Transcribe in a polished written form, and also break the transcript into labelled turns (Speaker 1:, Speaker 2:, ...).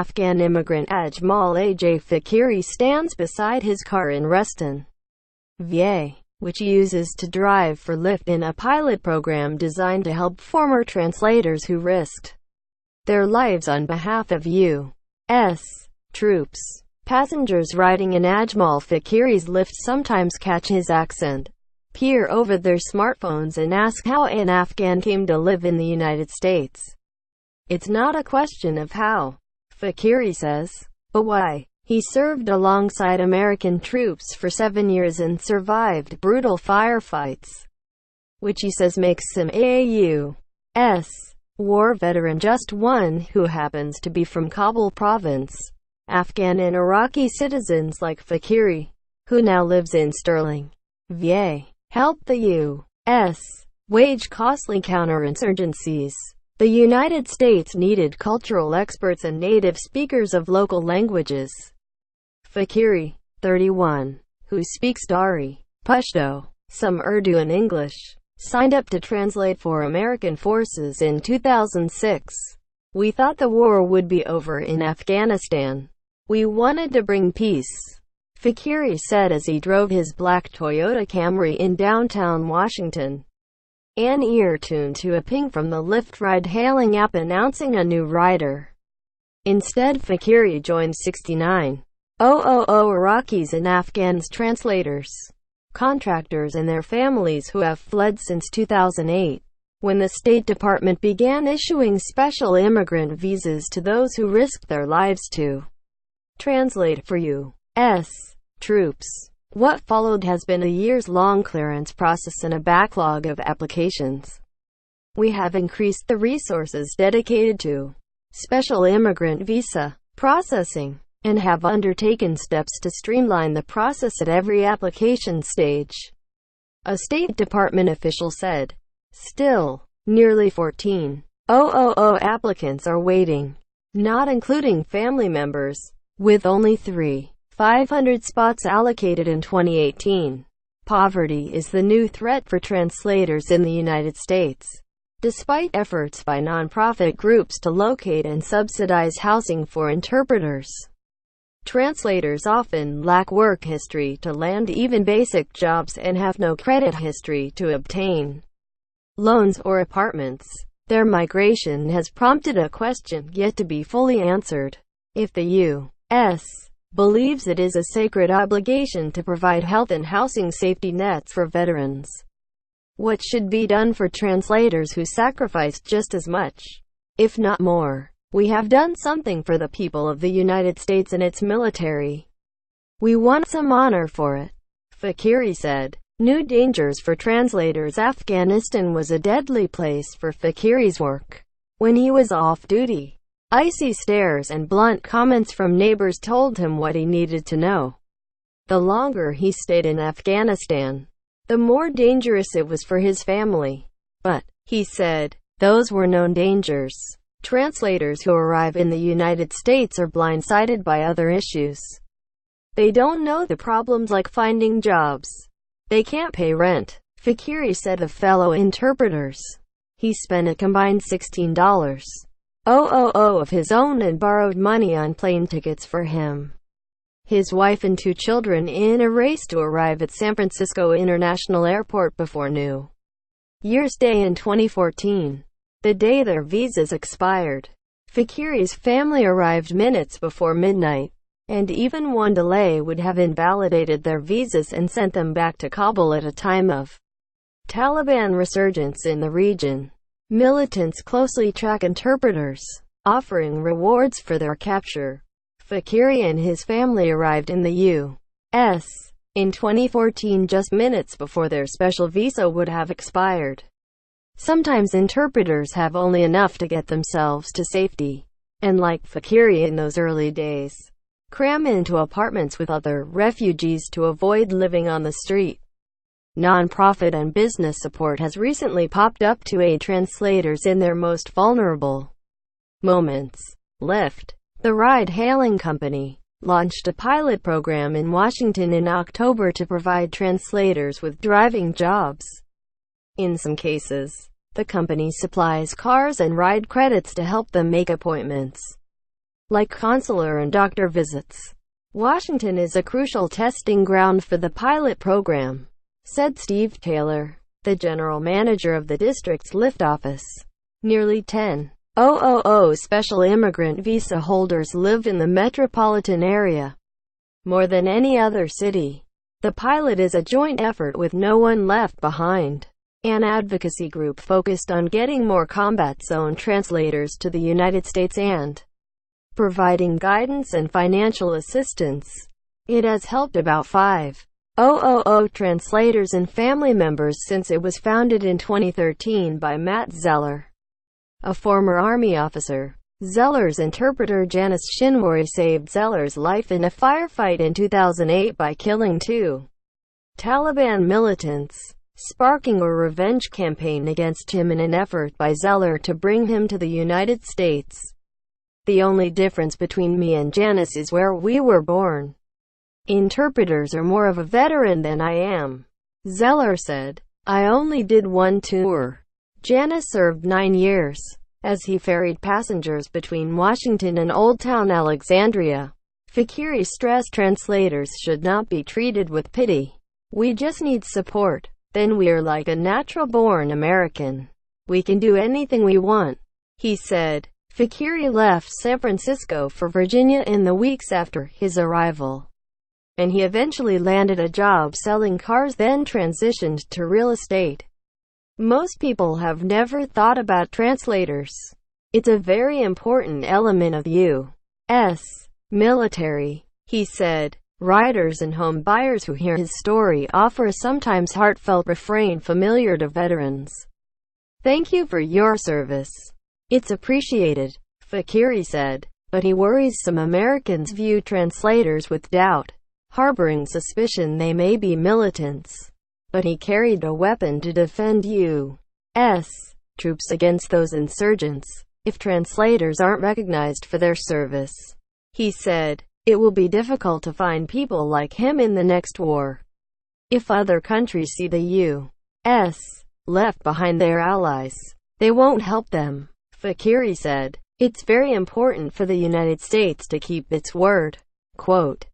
Speaker 1: Afghan immigrant Ajmal AJ Faqiri stands beside his car in Reston, VA, which he uses to drive for Lyft in a pilot program designed to help former translators who risked their lives on behalf of U.S. troops. Passengers riding in Ajmal Faqiri's Lyft sometimes catch his accent, peer over their smartphones and ask how an Afghan came to live in the United States. It's not a question of how, Faqiri says, but why. He served alongside American troops for 7 years and survived brutal firefights, which he says makes him a U.S. war veteran, just one who happens to be from Kabul province. Afghan and Iraqi citizens like Faqiri, who now lives in Sterling, VA, helped the U.S. wage costly counterinsurgencies. The United States needed cultural experts and native speakers of local languages. Faqiri, 31, who speaks Dari, Pashto, some Urdu and English, signed up to translate for American forces in 2006. "We thought the war would be over in Afghanistan. We wanted to bring peace," Faqiri said as he drove his black Toyota Camry in downtown Washington, an ear tuned to a ping from the Lyft ride-hailing app announcing a new rider. Instead, Faqiri joined 69,000 Iraqis and Afghans translators, contractors and their families who have fled since 2008, when the State Department began issuing special immigrant visas to those who risked their lives to translate for U.S. troops. What followed has been a years-long clearance process and a backlog of applications. We have increased the resources dedicated to special immigrant visa processing, and have undertaken steps to streamline the process at every application stage, a State Department official said. Still, nearly 14,000 applicants are waiting, not including family members, with only 3,500 spots allocated in 2018. Poverty is the new threat for translators in the United States. Despite efforts by nonprofit groups to locate and subsidize housing for interpreters, translators often lack work history to land even basic jobs and have no credit history to obtain loans or apartments. Their migration has prompted a question yet to be fully answered: if the U.S. believes it is a sacred obligation to provide health and housing safety nets for veterans, what should be done for translators who sacrificed just as much, if not more? We have done something for the people of the United States and its military. We want some honor for it, Faqiri said. New dangers for translators. Afghanistan was a deadly place for Faqiri's work when he was off duty. Icy stares and blunt comments from neighbors told him what he needed to know. The longer he stayed in Afghanistan, the more dangerous it was for his family. But, he said, those were known dangers. Translators who arrive in the United States are blindsided by other issues. They don't know the problems like finding jobs. They can't pay rent, Faqiri said of fellow interpreters. He spent a combined $16,000 of his own and borrowed money on plane tickets for him, his wife and 2 children in a race to arrive at San Francisco International Airport before New Year's Day in 2014, the day their visas expired. Faqiri's family arrived minutes before midnight, and even one delay would have invalidated their visas and sent them back to Kabul at a time of Taliban resurgence in the region. Militants closely track interpreters, offering rewards for their capture. Faqiri and his family arrived in the U.S. in 2014 just minutes before their special visa would have expired. Sometimes interpreters have only enough to get themselves to safety, and like Faqiri in those early days, cram into apartments with other refugees to avoid living on the street. Nonprofit and business support has recently popped up to aid translators in their most vulnerable moments. Lyft, the ride-hailing company, launched a pilot program in Washington in October to provide translators with driving jobs. In some cases, the company supplies cars and ride credits to help them make appointments. like consular and doctor visits. Washington is a crucial testing ground for the pilot program, said Steve Taylor, the general manager of the district's Lyft office. Nearly 10,000 special immigrant visa holders live in the metropolitan area, more than any other city. The pilot is a joint effort with No One Left Behind, an advocacy group focused on getting more combat zone translators to the United States and providing guidance and financial assistance. It has helped about 5,000 translators and family members since it was founded in 2013 by Matt Zeller, a former Army officer. Zeller's interpreter Janice Shinwari saved Zeller's life in a firefight in 2008 by killing 2 Taliban militants, sparking a revenge campaign against him in an effort by Zeller to bring him to the United States. The only difference between me and Janice is where we were born. Interpreters are more of a veteran than I am, Zeller said. I only did one tour. Janice served 9 years as he ferried passengers between Washington and Old Town Alexandria. Faqiri stressed translators should not be treated with pity. We just need support. Then we're like a natural-born American. We can do anything we want, he said. Faqiri left San Francisco for Virginia in the weeks after his arrival, and he eventually landed a job selling cars, then transitioned to real estate. Most people have never thought about translators. It's a very important element of the U.S. military, he said. Riders and home buyers who hear his story offer a sometimes heartfelt refrain familiar to veterans. Thank you for your service. It's appreciated, Faqiri said, but he worries some Americans view translators with doubt, harboring suspicion they may be militants. But he carried a weapon to defend U.S. troops against those insurgents. If translators aren't recognized for their service, he said, it will be difficult to find people like him in the next war. If other countries see the U.S. left behind their allies, they won't help them, Faqiri said. It's very important for the United States to keep its word. Quote,